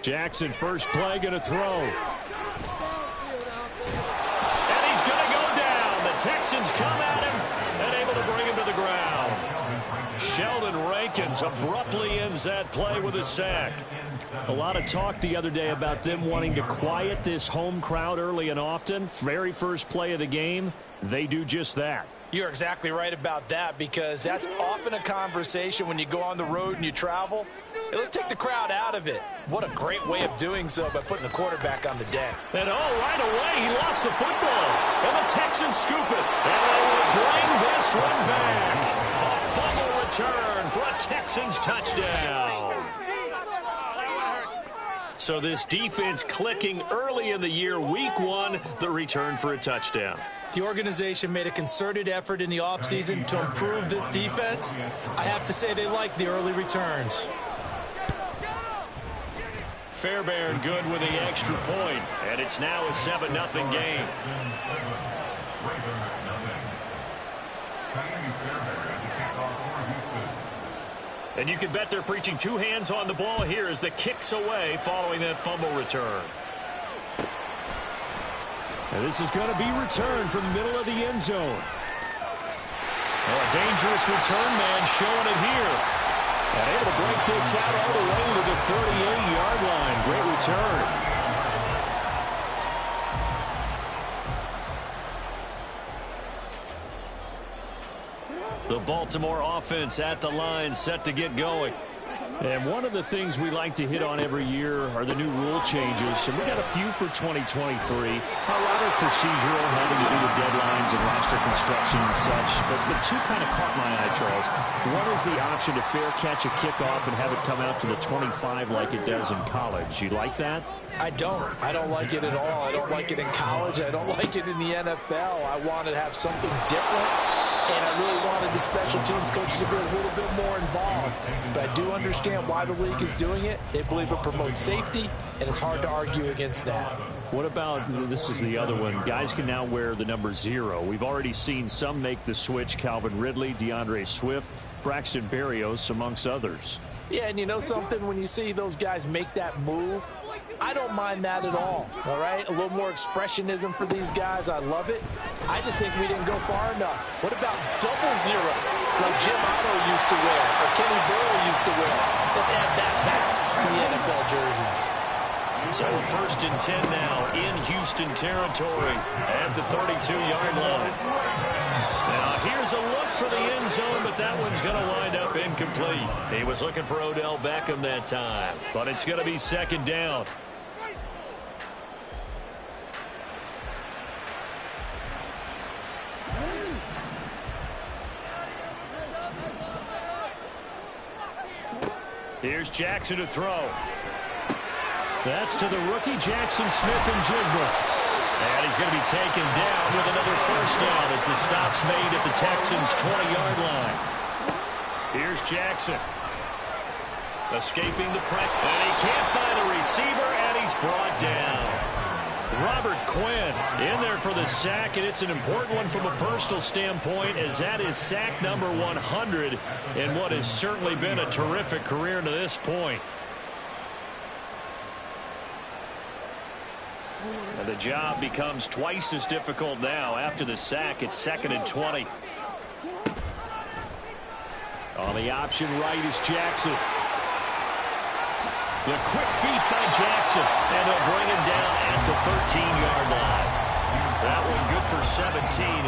Jackson, first play, going to throw. And he's going to go down. The Texans come at him and able to bring him to the ground. Sheldon Rankins abruptly ends that play with a sack. A lot of talk the other day about them wanting to quiet this home crowd early and often. Very first play of the game, they do just that. You're exactly right about that, because that's often a conversation when you go on the road and you travel. Hey, let's take the crowd out of it. What a great way of doing so by putting the quarterback on the deck. And right away, he lost the football. And the Texans scoop it. And they will bring this one back. A fumble return for a Texans touchdown. So this defense clicking early in the year, week one, the return for a touchdown. The organization made a concerted effort in the offseason to improve this defense. I have to say they like the early returns. Fairbairn good with the extra point, and it's now a 7-0 game. And you can bet they're preaching two hands on the ball here as the kick's away following that fumble return. And this is going to be returned from the middle of the end zone. Oh, a dangerous return man showing it here. And able to break this out all the way to the 38-yard line. Great return. The Baltimore offense at the line, set to get going. And one of the things we like to hit on every year are the new rule changes. And we got a few for 2023. A lot of procedural, having to do with deadlines and roster construction and such. But two kind of caught my eye, Charles. One is the option to fair catch a kickoff and have it come out to the 25 like it does in college. You like that? I don't. I don't like it at all. I don't like it in college. I don't like it in the NFL. I want to have something different. And I really wanted the special teams coaches to be a little bit more involved. But I do understand why the league is doing it. They believe it promotes safety, and it's hard to argue against that. What about, this is the other one, guys can now wear the number 0. We've already seen some make the switch, Calvin Ridley, DeAndre Swift, Braxton Berrios, amongst others. Yeah, and you know something? When you see those guys make that move, I don't mind that at all right? A little more expressionism for these guys. I love it. I just think we didn't go far enough. What about double 0, like Jim Otto used to wear or Kenny Burrow used to wear? Let's add that back to the NFL jerseys. So 1st and 10 now in Houston territory at the 32-yard line. Now here's a look for the end zone, but that one's going to wind up incomplete. He was looking for Odell Beckham that time, but it's going to be 2nd down. Here's Jackson to throw. That's to the rookie, Jackson Smith-Njigba. And he's going to be taken down with another 1st down as the stop's made at the Texans' 20-yard line. Here's Jackson. Escaping the pressure. And he can't find a receiver, and he's brought down. Robert Quinn in there for the sack, and it's an important one from a personal standpoint, as that is sack number 100 in what has certainly been a terrific career to this point. And the job becomes twice as difficult now. After the sack, it's 2nd and 20. On the option right is Jackson. The quick feet by Jackson, and they'll bring him down at the 13-yard line. That one good for 17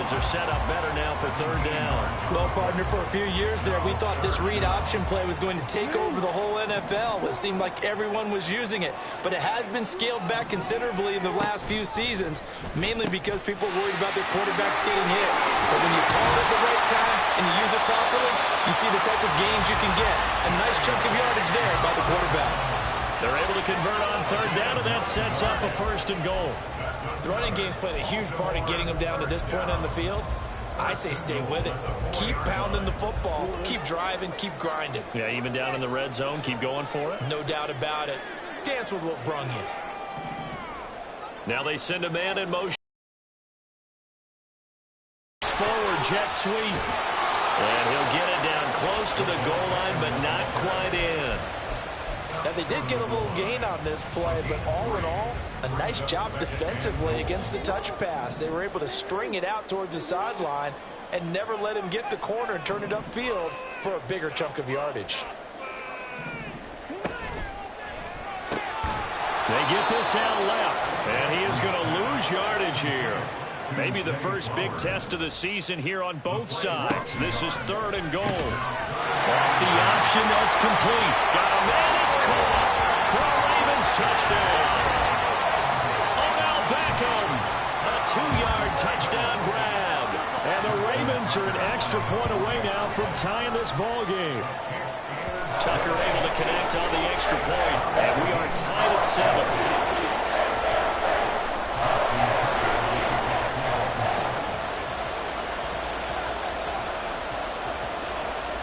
as they're set up better now for 3rd down. Well, partner, for a few years there, we thought this read option play was going to take over the whole NFL. It seemed like everyone was using it, but it has been scaled back considerably in the last few seasons, mainly because people are worried about their quarterbacks getting hit. But when you call it at the right time and you use it properly, you see the type of gains you can get. A nice chunk of yardage there by the quarterback. They're able to convert on third down, and that sets up a first and goal. The running game's played a huge part in getting them down to this point on the field. I say stay with it. Keep pounding the football. Keep driving. Keep grinding. Yeah, even down in the red zone, keep going for it. No doubt about it. Dance with what brung you. Now they send a man in motion. Forward jet sweep. And he'll get it down close to the goal line, but not quite in. Now, they did get a little gain on this play, but all in all, a nice job defensively against the touch pass. They were able to string it out towards the sideline and never let him get the corner and turn it upfield for a bigger chunk of yardage. They get this out left, and he is going to lose yardage here. Maybe the first big test of the season here on both sides. This is third and goal. Off the option, that's complete. Got a man, it's caught for a Ravens touchdown. Odell Beckham, a 2-yard touchdown grab. And the Ravens are an extra point away now from tying this ball game. Tucker able to connect on the extra point, and we are tied at 7.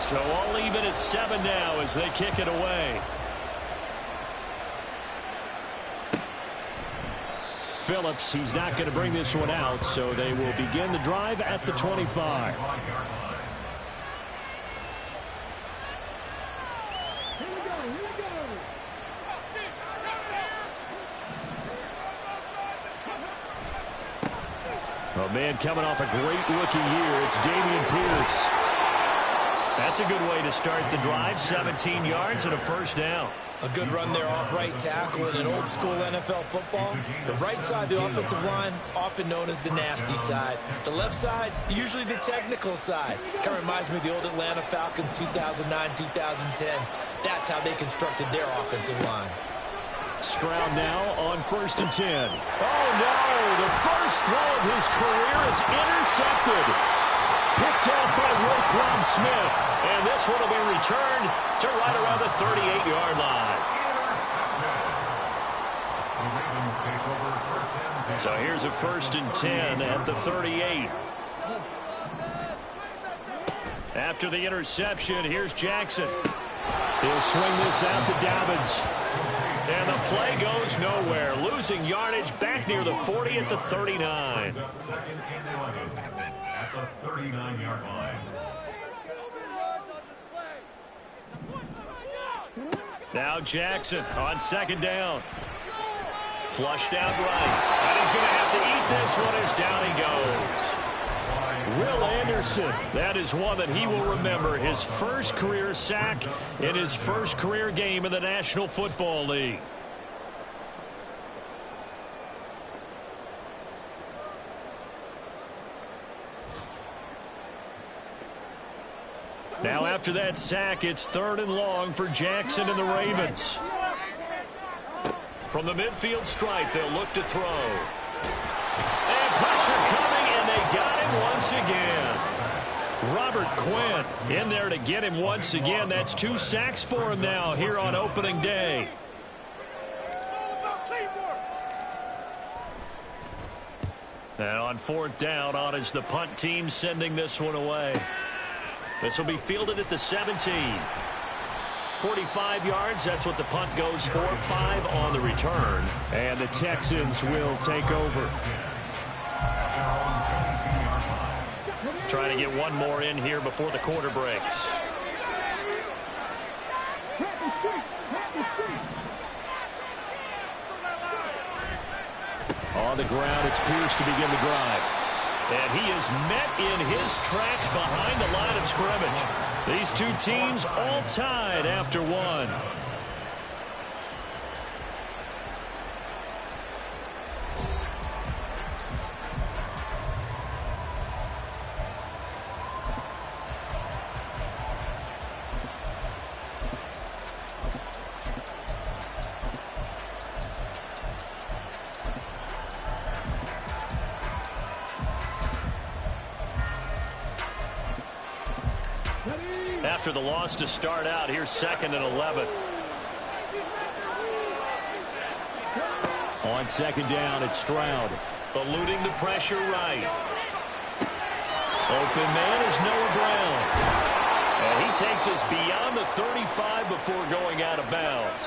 So all even at 7 now as they kick it away. Phillips, he's not going to bring this one out, so they will begin the drive at the 25. Oh, man, coming off a great rookie year, it's Dameon Pierce. That's a good way to start the drive. 17 yards and a first down. A good run there off right tackle in an old-school NFL football. The right side of the offensive line, often known as the nasty side. The left side, usually the technical side. Kind of reminds me of the old Atlanta Falcons 2009-2010. That's how they constructed their offensive line. Stroud now on 1st and 10. Oh, no! The first throw of his career is intercepted. Picked off by Roquan Smith. And this one will be returned to right around the 38-yard line. So here's a 1st and 10 at the 38. After the interception, here's Jackson. He'll swing this out to Dobbins. And the play goes nowhere. Losing yardage back near the 40 at the 39. At the 39-yard line. Now Jackson on 2nd down. Flushed out right. And he's going to have to eat this one as down he goes. Will Anderson, that is one that he will remember. His first career sack in his first career game in the National Football League. Now after that sack, it's 3rd and long for Jackson and the Ravens. From the midfield stripe, they'll look to throw. And pressure coming, and they got him once again. Robert Quinn in there to get him once again. That's 2 sacks for him now here on opening day. And on 4th down, on is the punt team sending this one away. This will be fielded at the 17. 45 yards, that's what the punt goes for. 5 on the return. And the Texans will take over. Trying to get one more in here before the quarter breaks. On the ground, it's Pierce to begin the drive. And he is met in his tracks behind the line of scrimmage. These two teams all tied after one. After the loss to start out, here's 2nd and 11. On second down, it's Stroud. Eluding the pressure right. Open man is Noah Brown. And he takes us beyond the 35 before going out of bounds.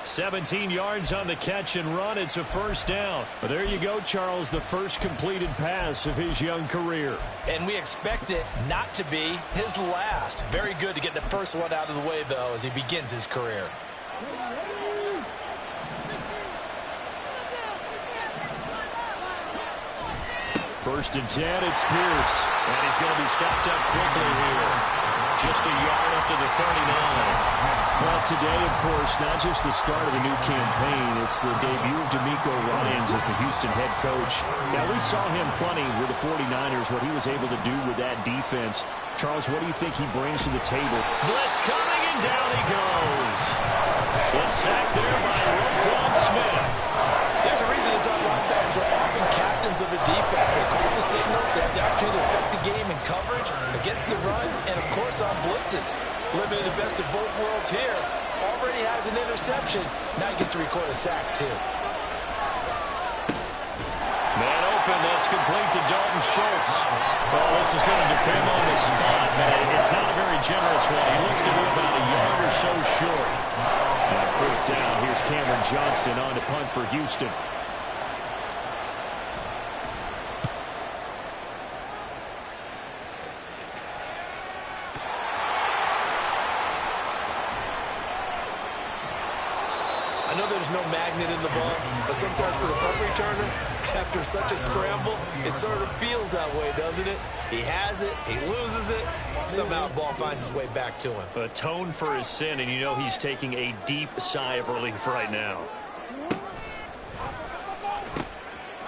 17 yards on the catch and run. It's a first down. But there you go, Charles, the first completed pass of his young career. And we expect it not to be his last. Very good to get the first one out of the way, though, as he begins his career. First and 10, it's Pierce. And he's going to be stopped up quickly here. Just a yard up to the 39. Well, today, of course, not just the start of the new campaign, it's the debut of D'Amico Ryans as the Houston head coach. Now, we saw him plenty with the 49ers, what he was able to do with that defense. Charles, what do you think he brings to the table? Blitz coming, and down he goes. The sack there by Roquan Smith. There's a reason it's on linebackers are often captains of a defense. They call the signals. They have the opportunity to affect the game in coverage, against the run, and, of course, on blitzes. Living the best of both worlds here. Already has an interception. Now he gets to record a sack, too. Man open. That's complete to Dalton Schultz. Well, this is going to depend on the spot, but it's not a very generous one. He looks to be about a yard or so short. And fourth down. Here's Cameron Johnston on to punt for Houston. I know there's no magnet in the ball, but sometimes for the punt returner, after such a scramble, it sort of feels that way, doesn't it? He has it, he loses it, somehow the ball finds its way back to him. Atone for his sin, and you know he's taking a deep sigh of relief right now.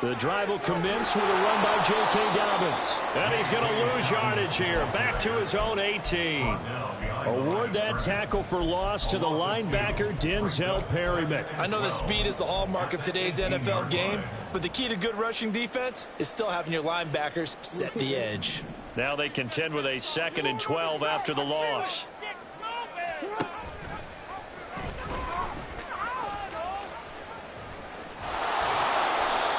The drive will commence with a run by J.K. Dobbins. And he's going to lose yardage here. Back to his own 18. Award that tackle for loss to the linebacker, Denzel Perryman. I know that speed is the hallmark of today's NFL game, but the key to good rushing defense is still having your linebackers set the edge. Now they contend with a 2nd and 12 after the loss.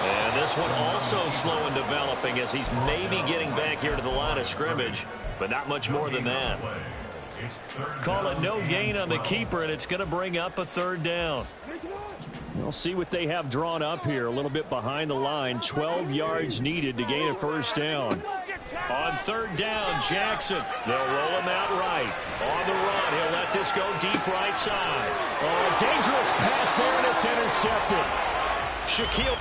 And this one also slow in developing as he's maybe getting back here to the line of scrimmage, but not much more than that. Call it no gain on the keeper, and it's going to bring up a 3rd down. We'll see what they have drawn up here. A little bit behind the line. 12 yards needed to gain a 1st down. On 3rd down, Jackson. They'll roll him out right. On the run, he'll let this go deep right side. Oh, a dangerous pass there, and it's intercepted. Shaquille.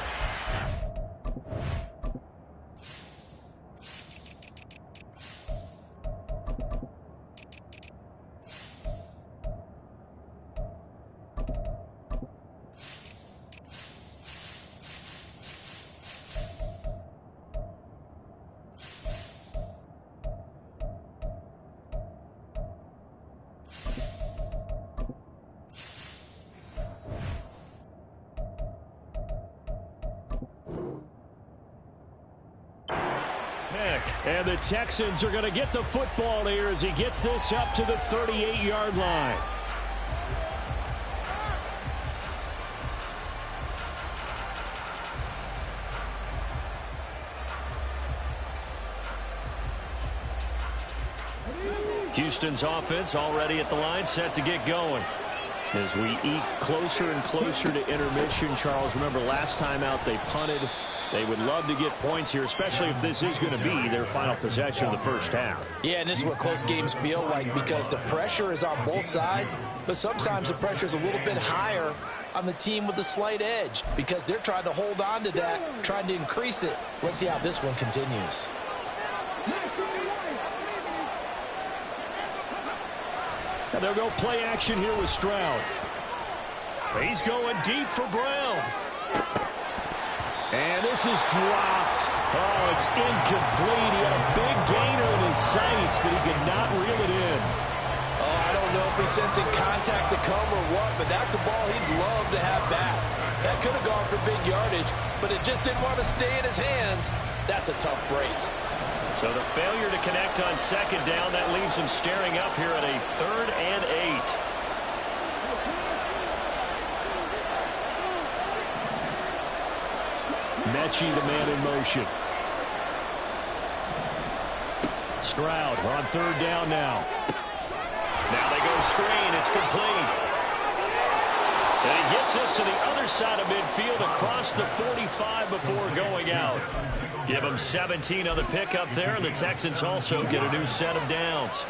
And the Texans are going to get the football here as he gets this up to the 38-yard line. Houston's offense already at the line, set to get going. As we eke closer and closer to intermission, Charles, remember last time out they punted. They would love to get points here, especially if this is going to be their final possession of the first half. Yeah, and this is what close games feel like because the pressure is on both sides, but sometimes the pressure is a little bit higher on the team with the slight edge because they're trying to hold on to that, trying to increase it. Let's see how this one continues. And they'll go play action here with Stroud. He's going deep for Brown. And this is dropped. Oh, it's incomplete. He had a big gainer in his sights, but he could not reel it in. Oh, I don't know if he's sensing contact to come or what, but that's a ball he'd love to have back. That could have gone for big yardage, but it just didn't want to stay in his hands. That's a tough break. So the failure to connect on 2nd down, that leaves him staring up here at a 3rd and 8. Mechie, the man in motion. Stroud on third down now. Now they go screen. It's complete. And he gets us to the other side of midfield across the 45 before going out. Give him 17 on the pickup there, and the Texans also get a new set of downs.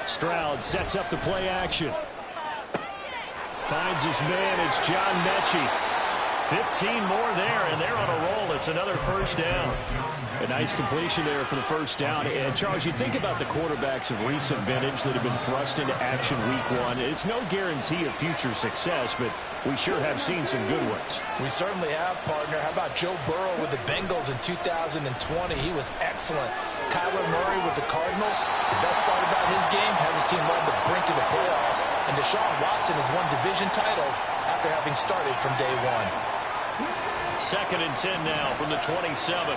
Stroud sets up the play action. Finds his man. It's John Mechie. 15 more there, and they're on a roll. It's another first down. A nice completion there for the first down. And, Charles, you think about the quarterbacks of recent vintage that have been thrust into action week one. It's no guarantee of future success, but we sure have seen some good ones. We certainly have, partner. How about Joe Burrow with the Bengals in 2020? He was excellent. Kyler Murray with the Cardinals. The best part about his game has his team on the brink of the playoffs. And Deshaun Watson has won division titles after having started from day one. 2nd and 10 now from the 27.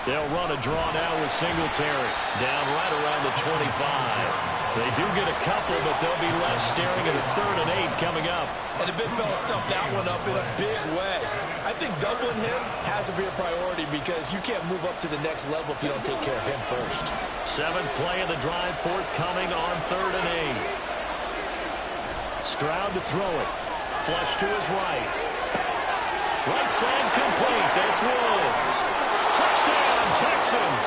They'll run a draw now with Singletary. Down right around the 25. They do get a couple, but they'll be left staring at a 3rd and 8 coming up. And the big fella stuffed that one up in a big way. I think doubling him has to be a priority because you can't move up to the next level if you don't take care of him first. 7th play of the drive, forthcoming on 3rd and 8. Stroud to throw it. Flush to his right. Right side complete. That's Woods. Touchdown, Texans.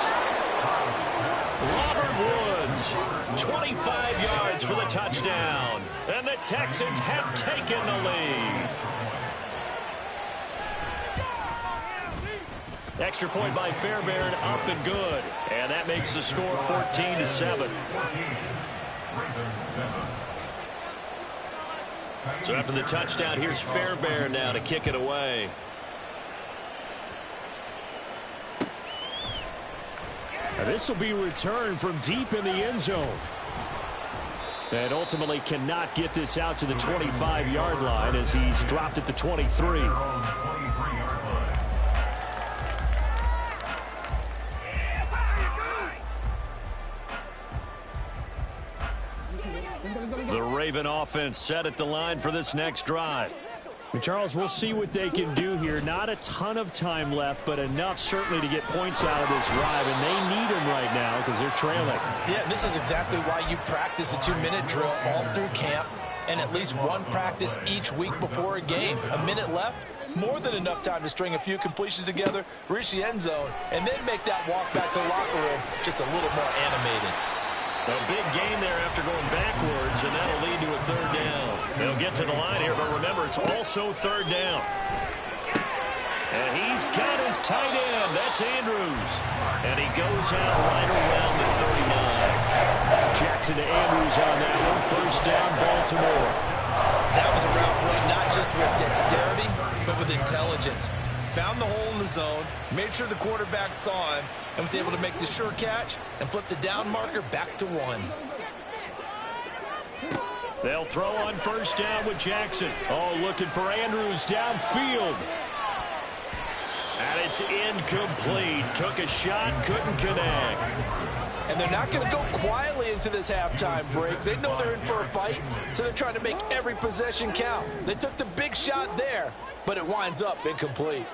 Robert Woods, 25 yards for the touchdown. And the Texans have taken the lead. Extra point by Fairbairn, up and good. And that makes the score 14-7. So after the touchdown, here's Fairbairn now to kick it away. Now this will be returned from deep in the end zone. And ultimately cannot get this out to the 25-yard line as he's dropped at the 23. The Raven offense set at the line for this next drive. And Charles, we'll see what they can do here. Not a ton of time left, but enough certainly to get points out of this drive, and they need them right now because they're trailing. Yeah, this is exactly why you practice a 2-minute drill all through camp and at least one practice each week before a game. A minute left, more than enough time to string a few completions together, reach the end zone, and then make that walk back to the locker room just a little more animated. A big gain there after going backwards, and that'll lead to a 3rd down. They'll get to the line here, but remember, it's also 3rd down. And he's got his tight end. That's Andrews. And he goes out right around the 39. Jackson to Andrews on that one. 1st down, Baltimore. That was a route run not just with dexterity, but with intelligence. Found the hole in the zone, made sure the quarterback saw him, and was able to make the sure catch and flip the down marker back to 1. They'll throw on 1st down with Jackson. Oh, looking for Andrews downfield. And it's incomplete. Took a shot, couldn't connect. And they're not going to go quietly into this halftime break. They know they're in for a fight, so they're trying to make every possession count. They took the big shot there, but it winds up incomplete.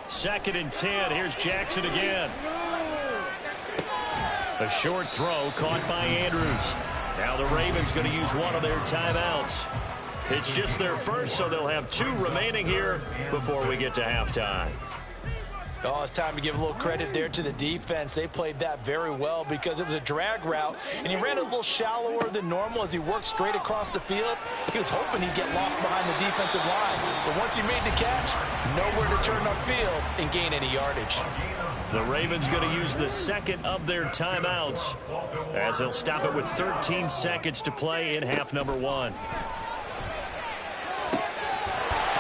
2nd and 10. Here's Jackson again. A short throw caught by Andrews. Now the Ravens going to use one of their timeouts. It's just their first, so they'll have 2 remaining here before we get to halftime. Oh, it's time to give a little credit there to the defense. They played that very well because it was a drag route, and he ran a little shallower than normal as he worked straight across the field. He was hoping he'd get lost behind the defensive line, but once he made the catch, nowhere to turn upfield and gain any yardage. The Ravens going to use the 2nd of their timeouts as they'll stop it with 13 seconds to play in half number 1.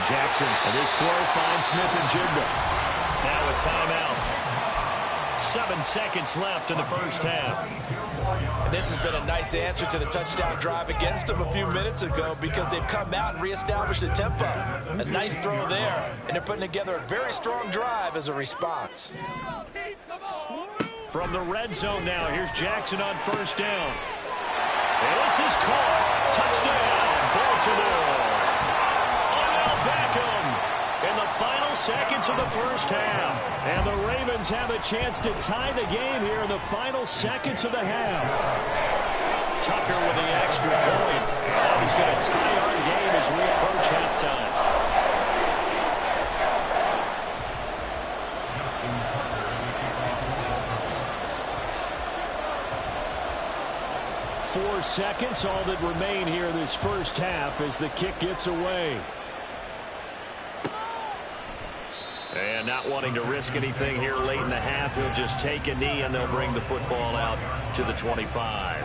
Jackson's, and this throw finds Smith and Jigba. Now a timeout. 7 seconds left in the first half. And this has been a nice answer to the touchdown drive against them a few minutes ago because they've come out and reestablished the tempo. A nice throw there, and they're putting together a very strong drive as a response. From the red zone now, here's Jackson on first down. And this is caught. Touchdown, Baltimore. Odell Beckham in the final seconds of the first half. And the Ravens have a chance to tie the game here in the final seconds of the half. Tucker with the extra point. And he's going to tie our game as we approach halftime. Four seconds, all that remain here this first half as the kick gets away. And not wanting to risk anything here late in the half, he'll just take a knee and they'll bring the football out to the 25.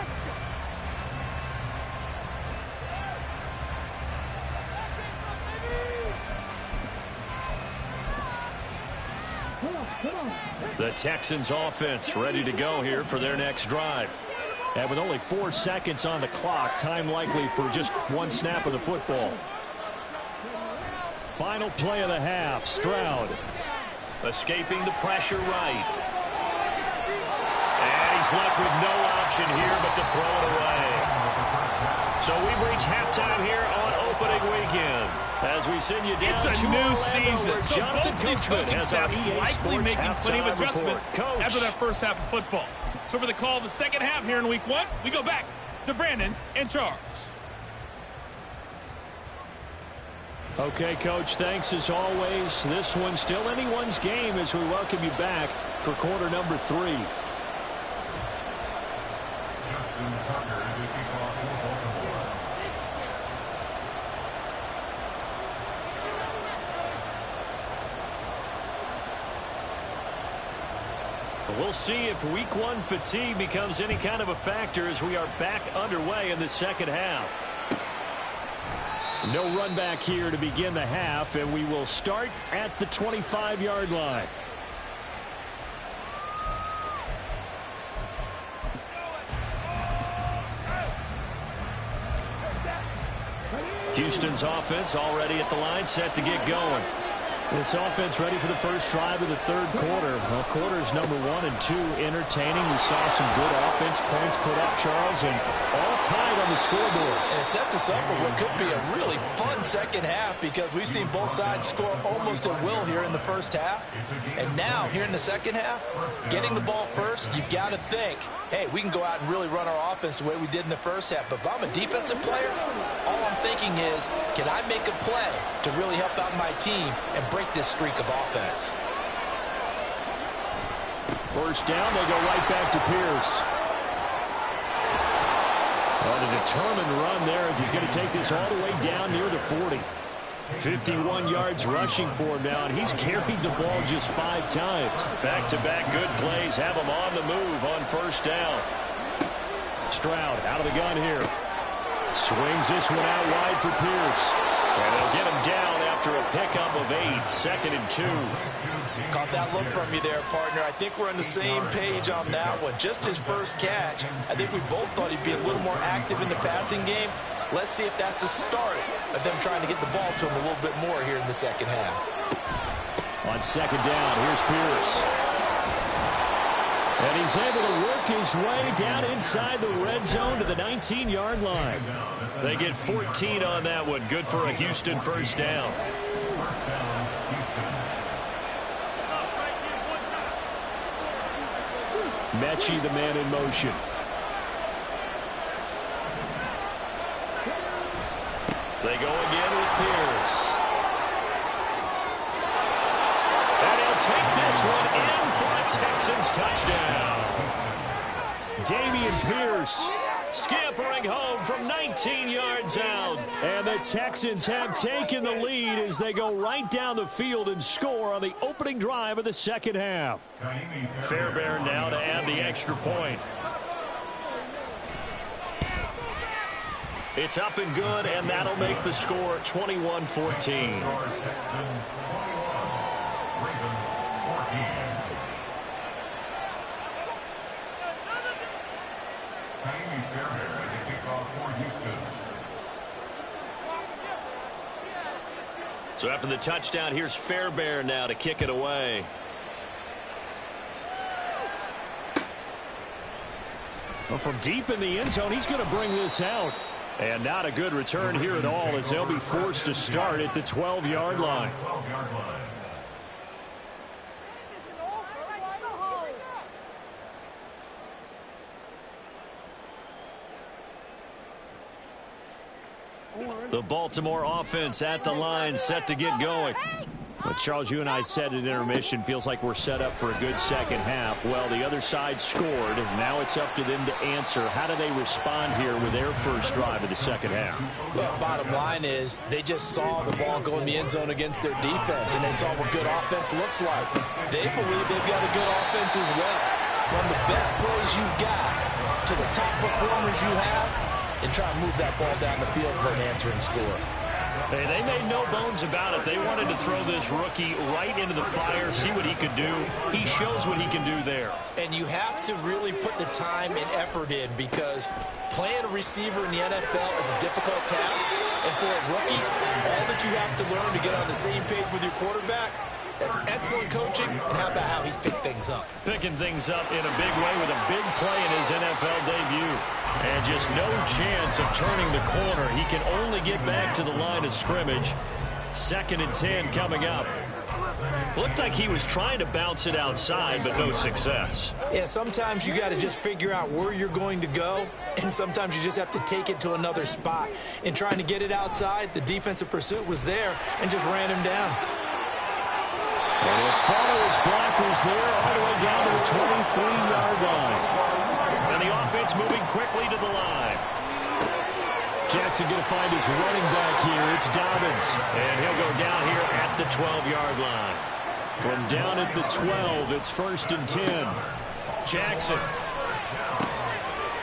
The Texans offense ready to go here for their next drive. And with only 4 seconds on the clock, time likely for just one snap of the football. Final play of the half, Stroud. Escaping the pressure right. And he's left with no option here but to throw it away. So we've reached halftime here on opening weekend. As we send you down it's a to new Orlando, season. where So Jonathan both these coaching has our staffs EA likely Sports making plenty of halftime adjustments report. Coach. after that first half of football. So for the call of the second half here in week one, we go back to Brandon and Charles. Okay, Coach, thanks as always. This one's still anyone's game as we welcome you back for quarter number 3. We'll see if week 1 fatigue becomes any kind of a factor as we are back underway in the second half. No run back here to begin the half, and we will start at the 25-yard line. Houston's offense already at the line, set to get going. This offense ready for the first drive of the third quarter. Well, quarters number 1 and 2 entertaining. We saw some good offense points put up, Charles, and all tied on the scoreboard. And it sets us up for what could be a really fun second half because we've seen both sides score almost at will here in the first half. And now, here in the second half, getting the ball first, you've got to think, hey, we can go out and really run our offense the way we did in the first half. But if I'm a defensive player, all I'm thinking is, can I make a play to really help out my team and break this streak of offense? First down, they go right back to Pierce. On a determined run there as he's going to take this all the way down near the 40. 51 yards rushing for him now, and he's carried the ball just 5 times. Back-to-back good plays have him on the move on first down. Stroud out of the gun here. Swings this one out wide for Pierce. And they'll get him down after a pickup of 8, 2nd and 2. Caught that look from you there, partner. I think we're on the same page on that one. Just his first catch. I think we both thought he'd be a little more active in the passing game. Let's see if that's the start of them trying to get the ball to him a little bit more here in the second half. On second down, here's Pierce. And he's able to work his way down inside the red zone to the 19-yard line. They get 14 on that one. Good for a Houston first down. Mechie, the man in motion. They go again with Pierce. And he'll take this one in for a Texans touchdown. Dameon Pierce scampering home from 19 yards out. And the Texans have taken the lead as they go right down the field and score on the opening drive of the second half. Fairbairn now to add the extra point. It's up and good, and that'll make the score 21-14. So after the touchdown, here's Fairbairn now to kick it away. Well, from deep in the end zone, he's going to bring this out. And not a good return here at all, as they'll be forced to start at the 12-yard line. The Baltimore offense at the line, set to get going. But Charles, you and I said at intermission, feels like we're set up for a good second half. Well, the other side scored. Now it's up to them to answer. How do they respond here with their first drive of the second half? Well, bottom line is they just saw the ball go in the end zone against their defense, and they saw what good offense looks like. They believe they've got a good offense as well. One of the best plays you've got to the top performers you have, and try and move that ball down the field for an answering score. Hey, they made no bones about it. They wanted to throw this rookie right into the fire, see what he could do. He shows what he can do there. And you have to really put the time and effort in, because playing a receiver in the NFL is a difficult task. And for a rookie, all that you have to learn to get on the same page with your quarterback, that's excellent coaching. And how about how he's picked things up? Picking things up in a big way with a big play in his NFL debut. And just no chance of turning the corner. He can only get back to the line of scrimmage. 2nd and 10 coming up. Looked like he was trying to bounce it outside, but no success. Yeah, sometimes you got to just figure out where you're going to go, and sometimes you just have to take it to another spot. In trying to get it outside, the defensive pursuit was there and just ran him down. And he'll follow his blockers there all the way down to the 23-yard line. And the offense moving quickly to the line. Jackson going to find his running back here. It's Dobbins. And he'll go down here at the 12-yard line. From down at the 12, it's 1st and 10. Jackson.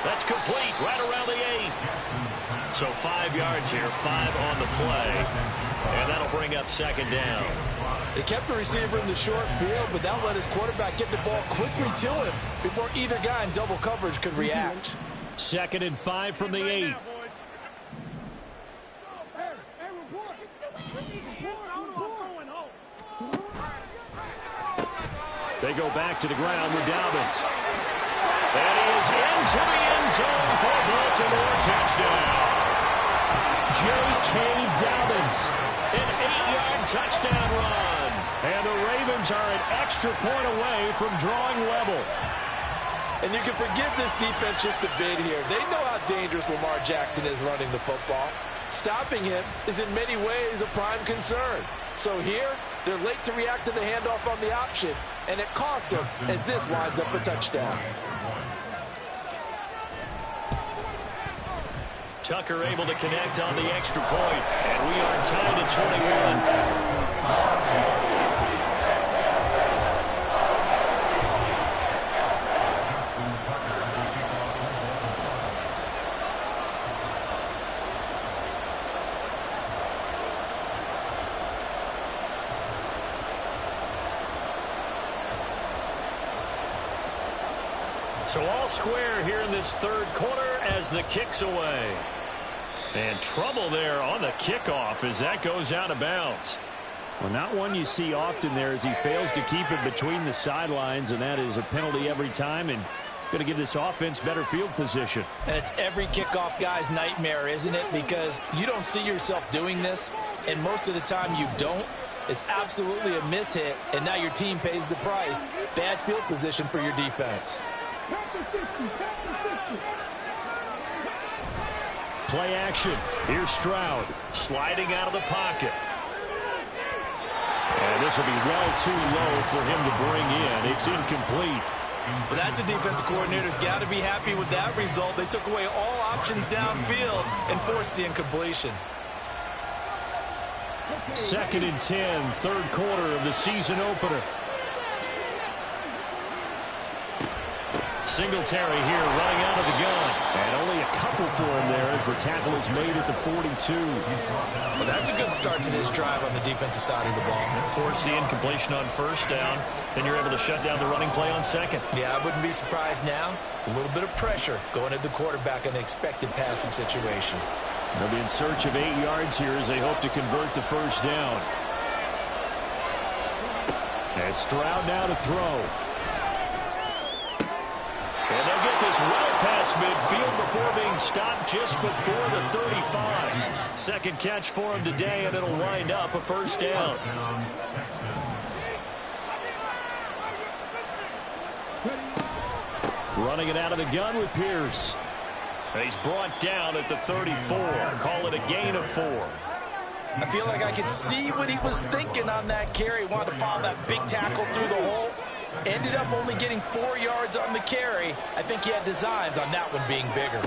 That's complete right around the 8. So 5 yards here, 5 on the play. And that'll bring up 2nd down. They kept the receiver in the short field, but that let his quarterback get the ball quickly to him before either guy in double coverage could react. 2nd and 5 from the 8. They go back to the ground with Dobbins. And he is into the end zone for a Baltimore touchdown. J.K. Dobbins, an 8-yard touchdown run. And the Ravens are an extra point away from drawing level. And you can forgive this defense just a bit here. They know how dangerous Lamar Jackson is running the football. Stopping him is in many ways a prime concern. So here, they're late to react to the handoff on the option, and it costs them as this winds up a touchdown. Tucker able to connect on the extra point, and we are tied at 21. So all square here in this 3rd quarter as the kick's away. And trouble there on the kickoff as that goes out of bounds. Well, not one you see often there as he fails to keep it between the sidelines, and that is a penalty every time, and going to give this offense better field position. And it's every kickoff guy's nightmare, isn't it? Because you don't see yourself doing this, and most of the time you don't. It's absolutely a mishit, and now your team pays the price. Bad field position for your defense. Play action. Here's Stroud sliding out of the pocket. And this will be well too low for him to bring in. It's incomplete. Well, that's a defensive coordinator's got to be happy with that result. They took away all options downfield and forced the incompletion. 2nd and 10, 3rd quarter of the season opener. Singletary here running out of the gun. And only a couple for him there as the tackle is made at the 42. Well, that's a good start to this drive on the defensive side of the ball. Force the incompletion on first down. Then you're able to shut down the running play on second. Yeah, I wouldn't be surprised now. A little bit of pressure going at the quarterback in an expected passing situation. They'll be in search of 8 yards here as they hope to convert the first down. And Stroud now to throw. And they'll get this well past midfield before being stopped just before the 35. Second catch for him today, and it'll wind up a first down. Running it out of the gun with Pierce. And he's brought down at the 34. Call it a gain of 4. I feel like I could see what he was thinking on that carry. Wanted to follow that big tackle through the hole. Ended up only getting 4 yards on the carry. I think he had designs on that one being bigger.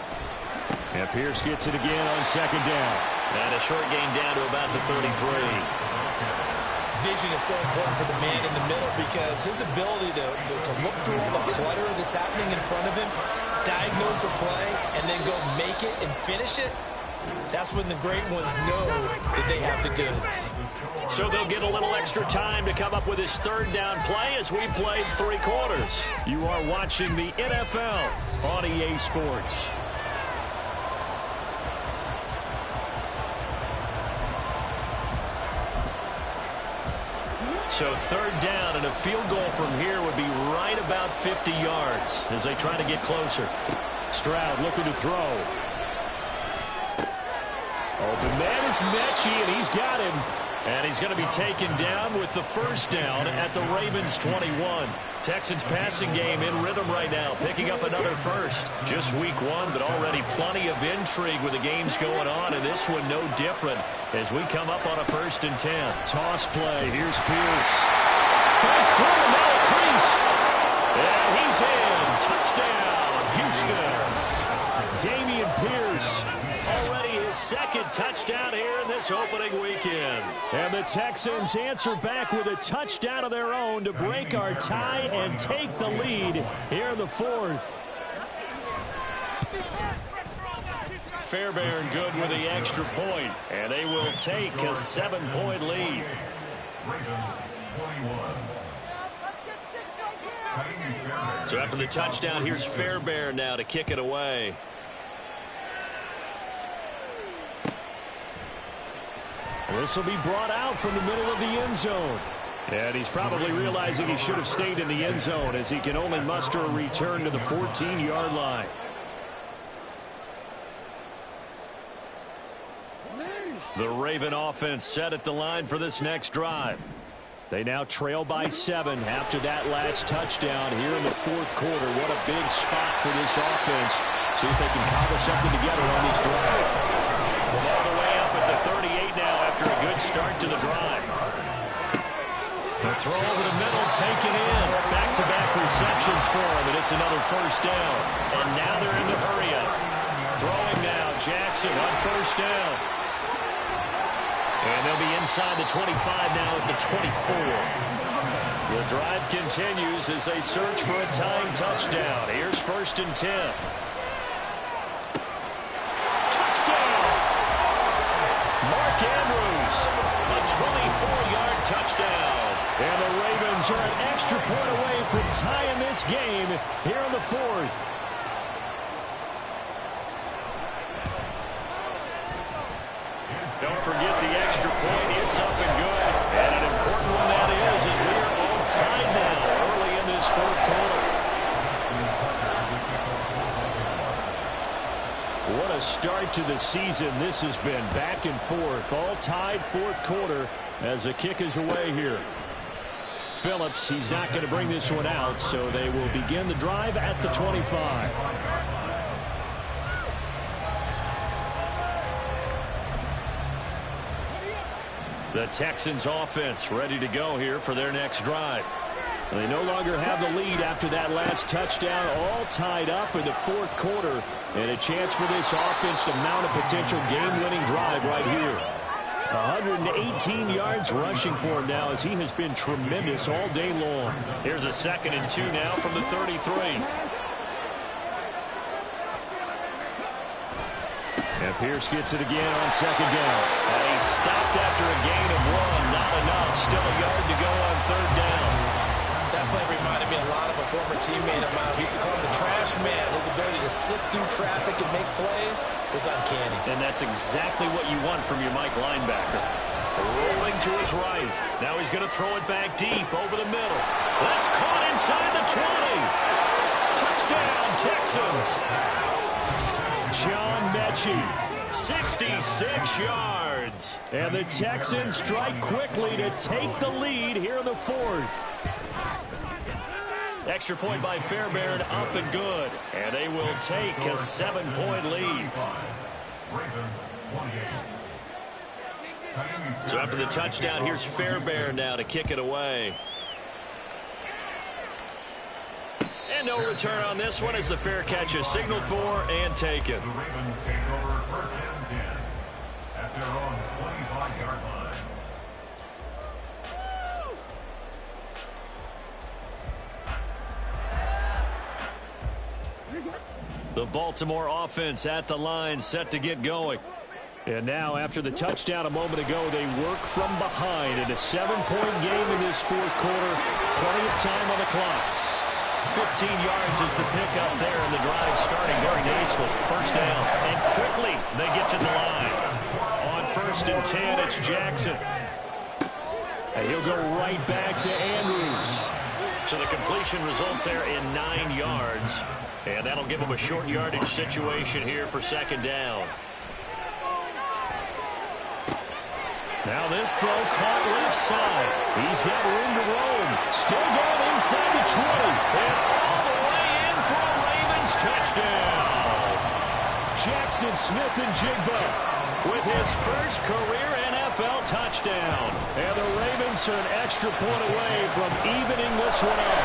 And Pierce gets it again on second down. And a short gain down to about the 33. Vision is so important for the man in the middle because his ability to look through all the clutter that's happening in front of him, diagnose a play, and then go make it and finish it, that's when the great ones know that they have the goods. So they'll get a little extra time to come up with his third down play as we played 3 quarters. You are watching the NFL on EA Sports. So third down and a field goal from here would be right about 50 yards as they try to get closer. Stroud looking to throw. Oh, the man is Mechie, and he's got him. And he's going to be taken down with the first down at the Ravens 21. Texans passing game in rhythm right now, picking up another first. Just week 1, but already plenty of intrigue with the games going on, and this one no different as we come up on a 1st and 10. Toss play. Here's Pierce. Fights through the middle crease. And he's in. Touchdown, Houston. Damian Pierce. Already his 2nd touchdown here in this opening weekend. And the Texans answer back with a touchdown of their own to break our tie and take the lead here in the 4th. Fairbairn good with the extra point, and they will take a 7-point lead. So after the touchdown, here's Fairbairn now to kick it away. This will be brought out from the middle of the end zone. And he's probably realizing he should have stayed in the end zone as he can only muster a return to the 14-yard line. The Raven offense set at the line for this next drive. They now trail by 7 after that last touchdown here in the 4th quarter. What a big spot for this offense. See if they can cobble something together on this drive. From all the way up at the 38 now after a good start to the drive. The throw over the middle taken in. Back-to-back receptions for him, and it's another first down. And now they're in the hurry up. Throwing now, Jackson on first down. And they'll be inside the 25 now at the 24. The drive continues as they search for a tying touchdown. Here's 1st and 10. Touchdown! Mark Andrews, a 24-yard touchdown. And the Ravens are an extra point away from tying this game here in the 4th. Don't forget the extra point. It's up and good. And an important one that is as we are all tied now early in this 4th quarter. What a start to the season this has been. Back and forth. All tied 4th quarter as the kick is away here. Phillips, he's not going to bring this one out, so they will begin the drive at the 25. The Texans offense ready to go here for their next drive. They no longer have the lead after that last touchdown, all tied up in the 4th quarter, and a chance for this offense to mount a potential game-winning drive right here. 118 yards rushing for him now as he has been tremendous all day long. Here's a 2nd and 2 now from the 33. Pierce gets it again on second down. And he stopped after a gain of 1. Not enough. Still a yard to go on third down. That play reminded me a lot of a former teammate of mine. We used to call him the trash man. His ability to sift through traffic and make plays was uncanny. And that's exactly what you want from your Mike linebacker. Rolling to his right. Now he's going to throw it back deep over the middle. That's caught inside the 20. Touchdown, Texans. John Mechie, 66 yards. And the Texans strike quickly to take the lead here in the fourth. Extra point by Fairbairn, up and good. And they will take a 7-point lead. So after the touchdown, here's Fairbairn now to kick it away. And no return on this one as the fair catch is signaled for and taken. The Ravens take over first and 10 at their own 25-yard line. The Baltimore offense at the line, set to get going. And now, after the touchdown a moment ago, they work from behind in a 7-point game in this fourth quarter. Plenty of time on the clock. 15 yards is the pickup there, and the drive starting very nicely. First down, and quickly they get to the line. On first and 10, it's Jackson. And he'll go right back to Andrews. So the completion results there in 9 yards. And that'll give him a short yardage situation here for second down. Now this throw caught left side. He's got room to roam. Still going inside the 20. And all the way in for a Ravens touchdown. Jackson Smith-Njigba with his first career NFL touchdown. And the Ravens are an extra point away from evening this one up.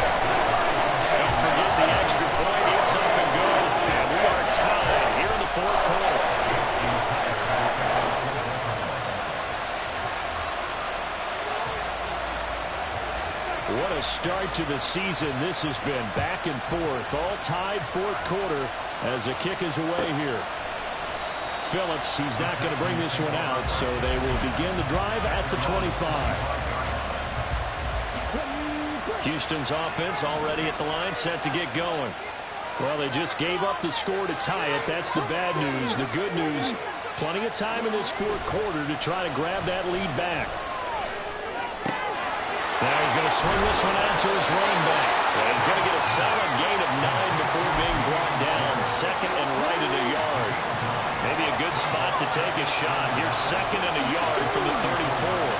Don't forget the extra point. It's up and good. And we are tied here in the fourth quarter. What a start to the season this has been. Back and forth, all tied fourth quarter as the kick is away here. Phillips, he's not going to bring this one out, so they will begin the drive at the 25. Houston's offense already at the line, set to get going. Well, they just gave up the score to tie it. That's the bad news. The good news, plenty of time in this fourth quarter to try to grab that lead back. Now he's going to swing this one out to his running back. And he's going to get a solid gain of 9 before being brought down. Second and right at a yard. Maybe a good spot to take a shot. Here's second and a yard from the 34.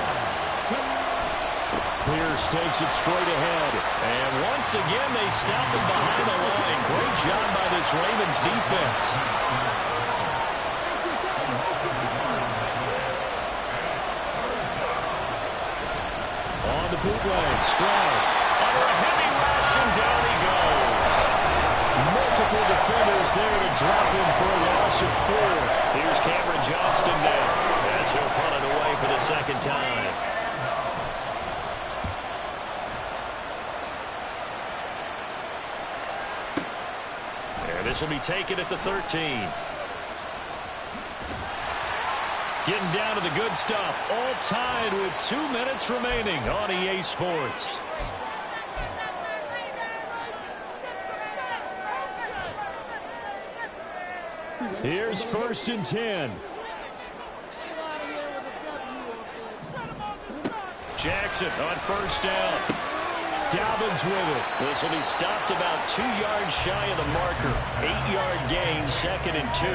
Pierce takes it straight ahead. And once again, they stop him behind the line. Great job by this Ravens defense. On the bootleg, Stroud. Under a heavy rush, and down he goes. Multiple defenders there to drop him for a loss of 4. Here's Cameron Johnston now. As he'll punt it away for the second time. And this will be taken at the 13. Getting down to the good stuff. All tied with 2 minutes remaining on EA Sports. Here's first and 10. Jackson on first down. Dobbins with it. This will be stopped about 2 yards shy of the marker. 8-yard gain, second and 2.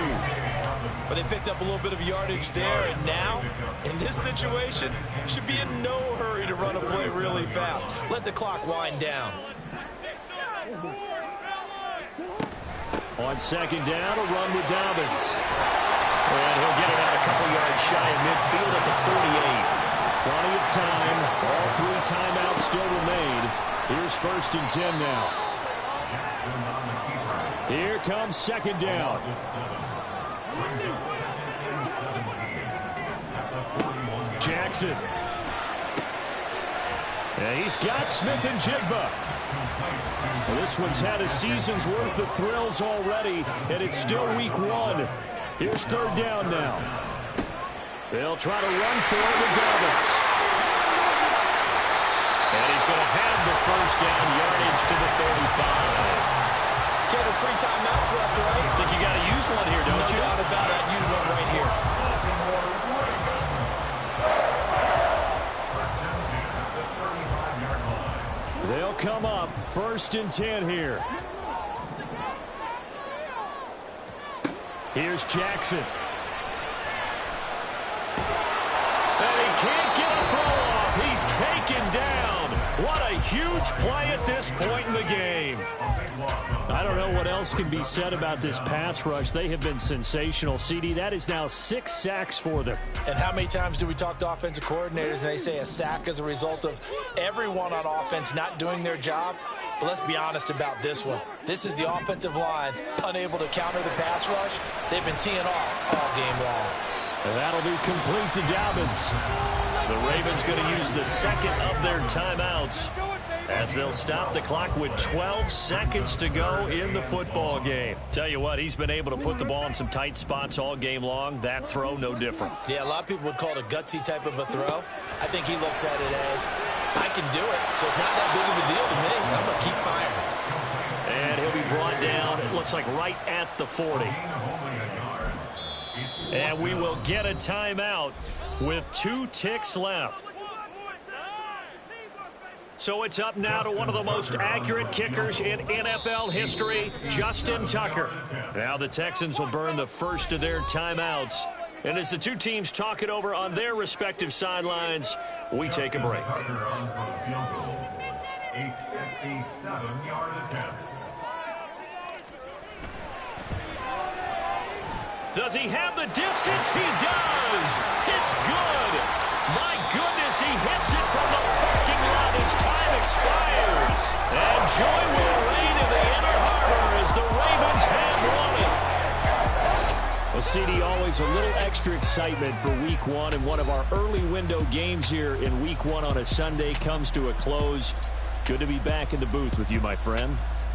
But they picked up a little bit of yardage there, and now, in this situation, should be in no hurry to run a play really fast. Let the clock wind down. On second down, a run with Dobbins. And he'll get it out a couple yards shy of midfield at the 48. Plenty of time. All 3 timeouts still remain. Here's first and 10 now. Here comes second down. Jackson. And he's got Smith-Njigba. This one's had a season's worth of thrills already, and it's still week 1. Here's third down now. They'll try to run for it with Dobbins. And he's going to have the first down, yardage to the 35. Okay, there's 3 timeouts left, right? I think you got to use one here, don't you? No doubt about it. I'd use one right here. They'll come up first and 10 here. Here's Jackson. And he can't get a throw off. He's taken down. What a huge play at this point in the game. I don't know what else can be said about this pass rush. They have been sensational. CD, that is now 6 sacks for them. And how many times do we talk to offensive coordinators and they say a sack as a result of everyone on offense not doing their job? But let's be honest about this one. This is the offensive line unable to counter the pass rush. They've been teeing off all game long. And that'll be complete to Dobbins. The Ravens going to use the second of their timeouts as they'll stop the clock with 12 seconds to go in the football game. Tell you what, he's been able to put the ball in some tight spots all game long. That throw, no different. Yeah, a lot of people would call it a gutsy type of a throw. I think he looks at it as, I can do it, so it's not that big of a deal to me. I'm going to keep firing. And he'll be brought down, it looks like right at the 40. And we will get a timeout with 2 ticks left. So it's up now to one of the most accurate kickers in NFL history, Justin Tucker. Now the Texans will burn the first of their timeouts. And as the 2 teams talk it over on their respective sidelines, we take a break. Tucker on for the field goal. A 57-yard attempt. Does he have the distance? He does. It's good. My goodness, he hits it from the parking lot as time expires. And joy will reign in the inner harbor as the Ravens have won it. Well, CD, always a little extra excitement for Week 1, and one of our early window games here in Week 1 on a Sunday comes to a close. Good to be back in the booth with you, my friend.